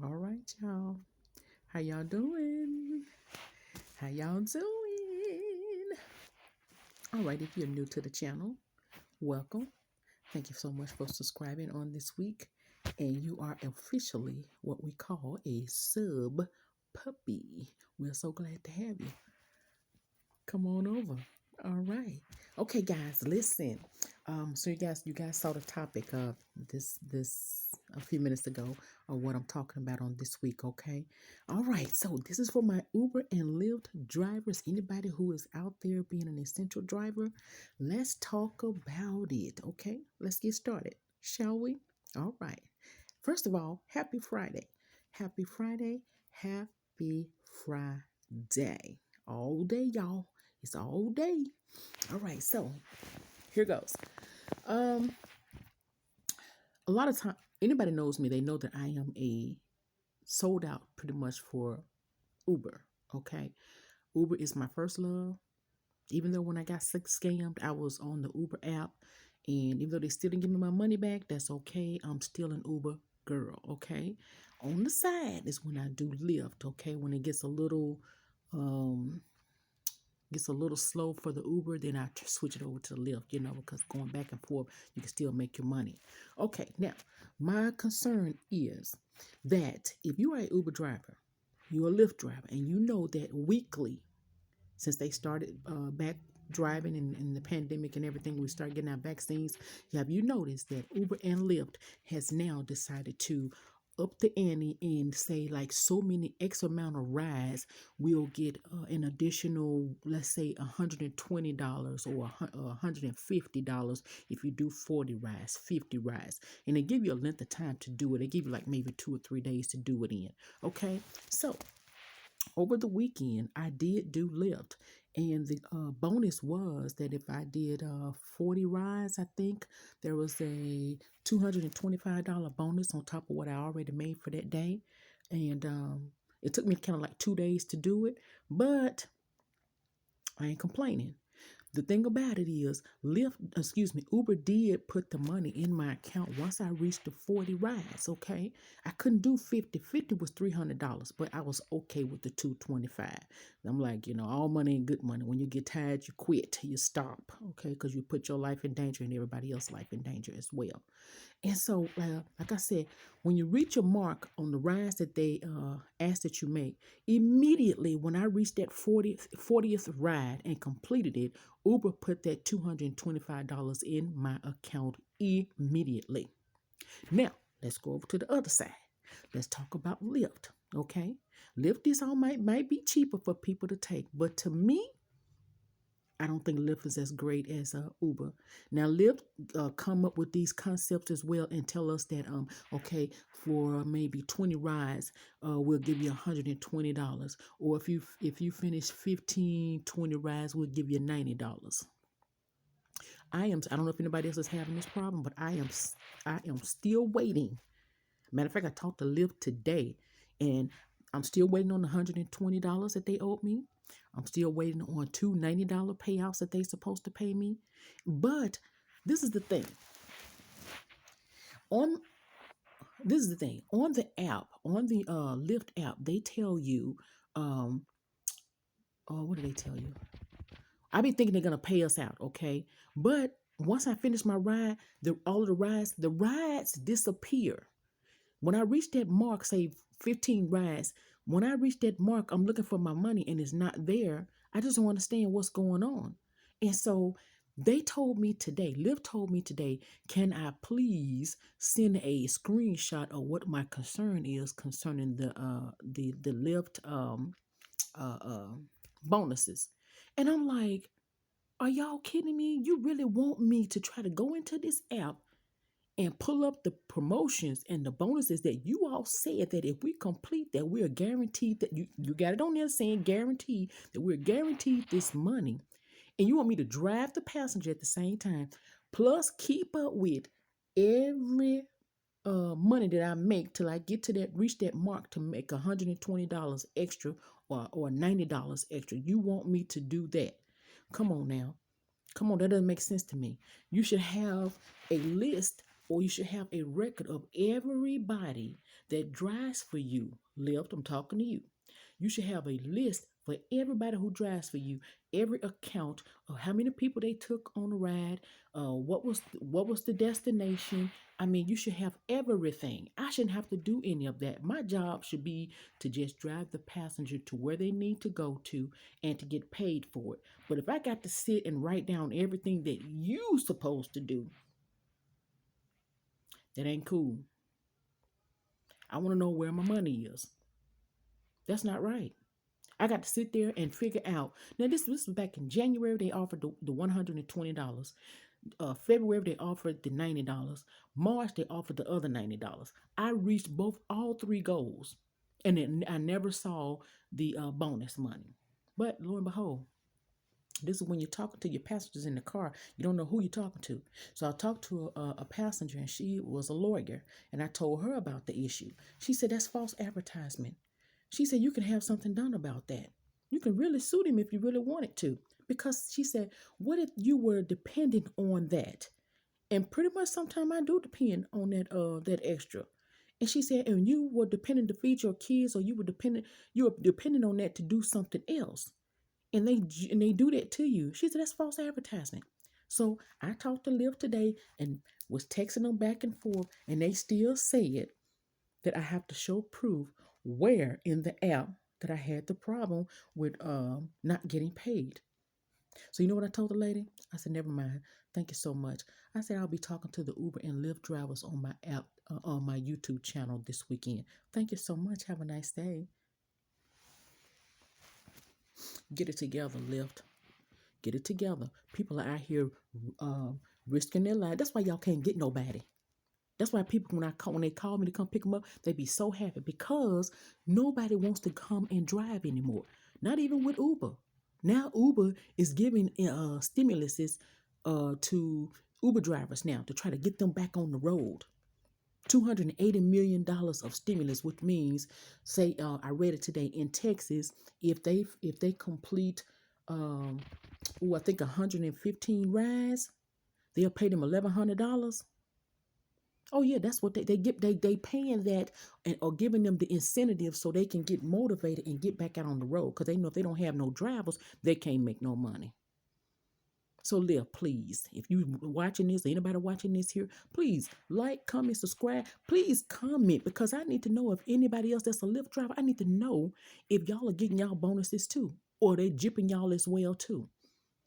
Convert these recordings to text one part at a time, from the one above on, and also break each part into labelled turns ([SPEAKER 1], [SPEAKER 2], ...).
[SPEAKER 1] All right, y'all. How y'all doing? How y'all doing? All right, if you're new to the channel, welcome. Thank you so much for subscribing on this week. And you are officially what we call a sub puppy. We're so glad to have you. Come on over. All right. Okay, guys, listen. So you guys saw the topic of this a few minutes ago of what I'm talking about on this week, okay? All right, so this is for my Uber and Lyft drivers. Anybody who is out there being an essential driver, let's talk about it, okay? Let's get started, shall we? All right. First of all, happy Friday. Happy Friday. Happy Friday. All day, y'all. It's all day. All right, so here goes. Um, a lot of time, anybody knows me, they know that I am a sold out pretty much for Uber. Okay, Uber is my first love. Even though when I got scammed, I was on the Uber app, and even though they still didn't give me my money back, that's okay. I'm still an Uber girl. Okay, on the side is when I do Lyft. Okay, when it um gets a little slow for the Uber, then I switch it over to the Lyft, because going back and forth, you can still make your money. Okay, now, my concern is that if you are a Uber driver, you're a Lyft driver, and you know that weekly, since they started back driving in the pandemic and everything, we started getting our vaccines. Have you noticed that Uber and Lyft has now decided to up the ante and say like so many X amount of rides will get an additional, let's say $120 or $150 if you do 40 rides, 50 rides, and they give you a length of time to do it. They give you like maybe 2 or 3 days to do it in. Okay, so over the weekend, I did do Lyft, and the bonus was that if I did 40 rides, I think there was a $225 bonus on top of what I already made for that day. And it took me kind of like 2 days to do it, but I ain't complaining. The thing about it is, Uber did put the money in my account once I reached the 40 rides, okay? I couldn't do 50. 50 was $300, but I was okay with the 225. I'm like, all money ain't good money. When you get tired, you quit, you stop, okay? Because you put your life in danger and everybody else's life in danger as well. And so, like I said, when you reach your mark on the rides that they ask that you make, immediately when I reached that 40th ride and completed it, Uber put that $225 in my account immediately. Now, let's go over to the other side. Let's talk about Lyft, okay? Lyft is all might be cheaper for people to take, but to me, I don't think Lyft is as great as Uber. Now, Lyft come up with these concepts as well and tell us that, okay, for maybe 20 rides, we'll give you $120. Or if you finish 15, 20 rides, we'll give you $90. I don't know if anybody else is having this problem, but I am still waiting. Matter of fact, I talked to Lyft today, and I'm still waiting on the $120 that they owed me. I'm still waiting on two $90 payouts that they supposed to pay me. But this is the thing. On this is the thing. On the app, on the Lyft app, they tell you, what do they tell you? I be thinking they're gonna pay us out, okay? But once I finish my ride, all of the rides disappear. When I reach that mark, say 15 rides, when I reach that mark, I'm looking for my money and it's not there. I just don't understand what's going on. And so they told me today, Lyft told me today, can I please send a screenshot of what my concern is concerning the Lyft uh, uh, bonuses? And I'm like, are y'all kidding me? You really want me to try to go into this app and pull up the promotions and the bonuses that you all said that if we complete that, we're guaranteed that you got it on there saying guaranteed that we're guaranteed this money. And you want me to drive the passenger at the same time, plus keep up with every money that I make till I get to reach that mark to make $120 extra or $90 extra. You want me to do that? Come on now. Come on, that doesn't make sense to me. You should have a list or you should have a record of everybody that drives for you. Lyft, I'm talking to you. You should have a list for everybody who drives for you, every account of how many people they took on the ride, what was the destination. I mean, you should have everything. I shouldn't have to do any of that. My job should be to just drive the passenger to where they need to go to and to get paid for it. But if I got to sit and write down everything that you supposed to do, that ain't cool. I want to know where my money is. That's not right. I got to sit there and figure out. Now, this was back in January. They offered the $120. February they offered the $90. March they offered the other $90. I reached all three goals, and then I never saw the bonus money. But lo and behold, this is when you're talking to your passengers in the car. You don't know who you're talking to. So I talked to a passenger, and she was a lawyer, and I told her about the issue. She said that's false advertisement. She said you can have something done about that. You can really sue them if you really wanted to. Because she said, what if you were dependent on that? And pretty much sometimes I do depend on that extra. And she said, and you were dependent to feed your kids, or you were dependent on that to do something else. And they do that to you. She said that's false advertisement. So I talked to Lyft today and was texting them back and forth, and they still said that I have to show proof where in the app that I had the problem with not getting paid. So you know what I told the lady? I said, never mind. Thank you so much. I said I'll be talking to the Uber and Lyft drivers on my app, on my YouTube channel this weekend. Thank you so much. Have a nice day. Get it together, Lyft. Get it together. People are out here risking their life. That's why y'all can't get nobody. That's why people, when they call me to come pick them up, they be so happy because nobody wants to come and drive anymore. Not even with Uber. Now Uber is giving stimuluses to Uber drivers now to try to get them back on the road. $280 million of stimulus, which means, say, I read it today in Texas, if they complete, I think 115 rides, they'll pay them $1,100. Oh yeah, that's what they get. They paying that and or giving them the incentive so they can get motivated and get back out on the road because they know if they don't have no drivers, they can't make no money. So Lyft, please, if you watching this, anybody watching this here, please like, comment, subscribe. Please comment because I need to know if anybody else that's a Lyft driver. I need to know if y'all are getting y'all bonuses too, or they jipping y'all as well too,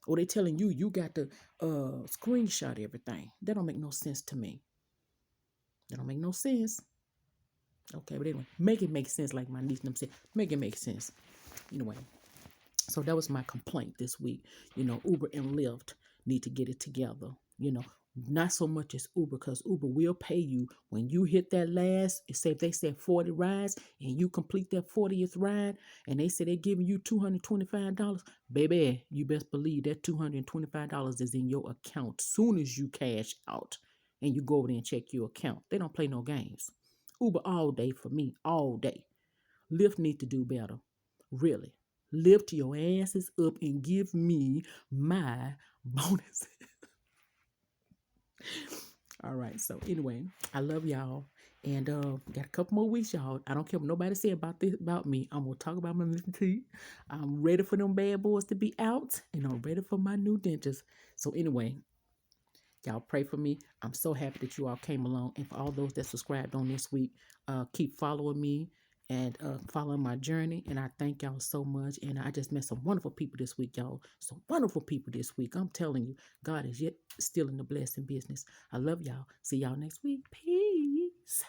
[SPEAKER 1] or they telling you got to screenshot everything. That don't make no sense to me. That don't make no sense. Okay, but anyway, make it make sense, like my niece and them said. Make it make sense. Anyway, so that was my complaint this week. Uber and Lyft need to get it together. Not so much as Uber, because Uber will pay you when you hit that last, say if they said 40 rides and you complete that 40th ride and they say they're giving you $225, baby, you best believe that $225 is in your account soon as you cash out and you go over there and check your account. They don't play no games. Uber all day for me, all day. Lyft need to do better. Really. Lift your asses up and give me my bonus. All right. So anyway, I love y'all. And got a couple more weeks, y'all. I don't care what nobody say about me. I'm gonna talk about my Mr. T. I'm ready for them bad boys to be out, and I'm ready for my new dentures. So anyway, y'all pray for me. I'm so happy that you all came along. And for all those that subscribed on this week, keep following me and following my journey. And I thank y'all so much. And I just met some wonderful people this week, y'all. Some wonderful people this week. I'm telling you, God is yet still in the blessing business. I love y'all. See y'all next week. Peace.